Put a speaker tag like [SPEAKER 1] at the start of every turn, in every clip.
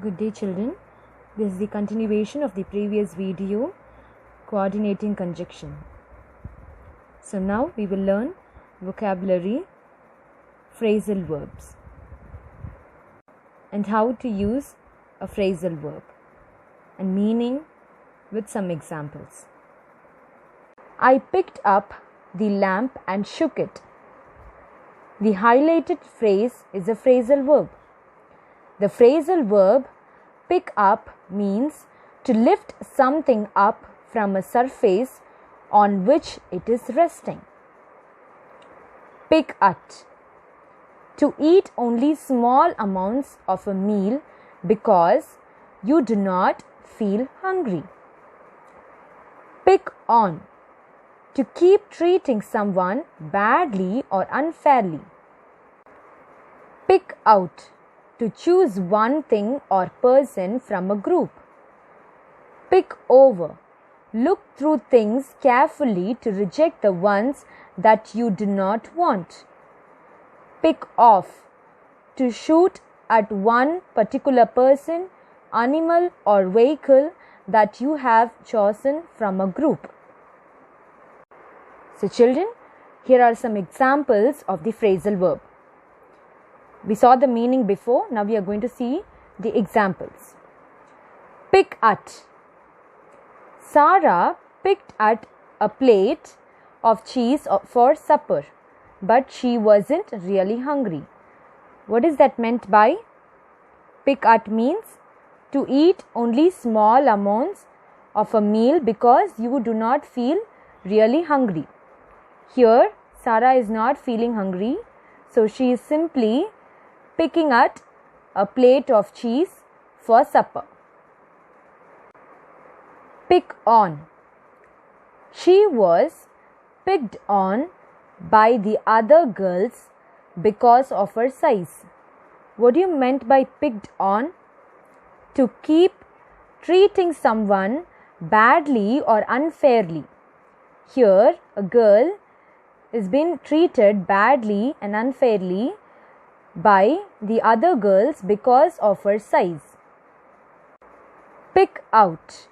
[SPEAKER 1] Good day, children. This is the continuation of the previous video, coordinating conjunction. So now we will learn vocabulary, phrasal verbs, and how to use a phrasal verb and meaning with some examples. I picked up the lamp and shook it. The highlighted phrase is a phrasal verb. The phrasal verb pick up means to lift something up from a surface on which it is resting. Pick at, to eat only small amounts of a meal because you do not feel hungry. Pick on, to keep treating someone badly or unfairly. Pick out, to choose one thing or person from a group. Pick over, look through things carefully to reject the ones that you do not want. Pick off, to shoot at one particular person, animal or vehicle that you have chosen from a group. So children, here are some examples of the phrasal verb. We saw the meaning before, now we are going to see the examples. Pick at. Sarah picked at a plate of cheese for supper, but she wasn't really hungry. What is that meant by? Pick at means to eat only small amounts of a meal because you do not feel really hungry. Here, Sarah is not feeling hungry, so she is simply picking at a plate of cheese for supper. Pick on. She was picked on by the other girls because of her size. What do you meant by picked on? To keep treating someone badly or unfairly. Here, a girl is being treated badly and unfairly by the other girls because of her size. Pick out.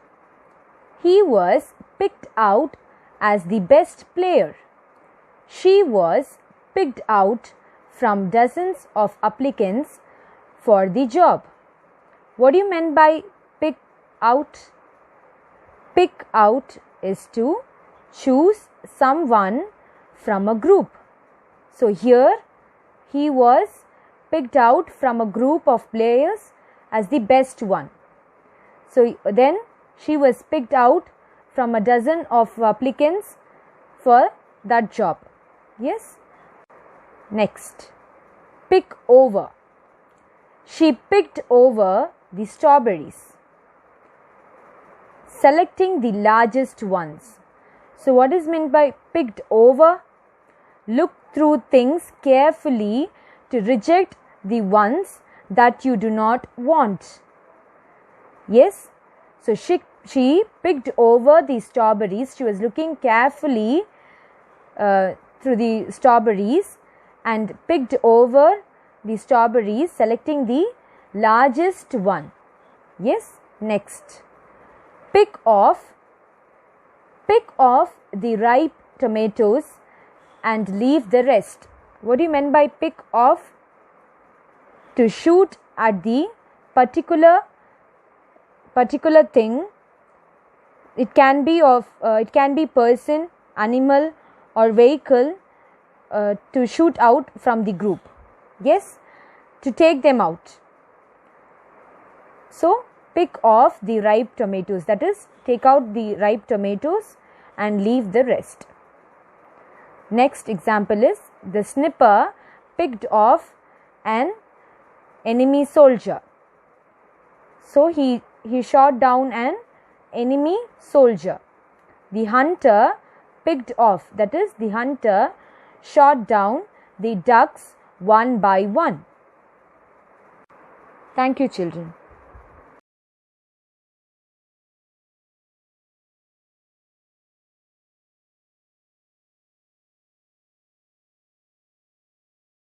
[SPEAKER 1] He was picked out as the best player. She was picked out from dozens of applicants for the job. What do you mean by pick out? Pick out is to choose someone from a group. So here he was picked out from a group of players as the best one. So then she was picked out from a dozen of applicants for that job. Yes. Next, pick over. She picked over the strawberries, selecting the largest ones. So what is meant by picked over? Look through things carefully to reject the ones that you do not want. Yes, so she picked over the strawberries. She was looking carefully through the strawberries and picked over the strawberries, selecting the largest one. Yes, next, pick off the ripe tomatoes and leave the rest. What do you mean by pick off? To shoot at the particular thing. It can be person, animal or vehicle to shoot out from the group. Yes, to take them out. So pick off the ripe tomatoes, that is, take out the ripe tomatoes and leave the rest. Next example is the sniper picked off an enemy soldier. So he shot down an enemy soldier. The hunter picked off, that is, the hunter shot down the ducks one by one. Thank you, children.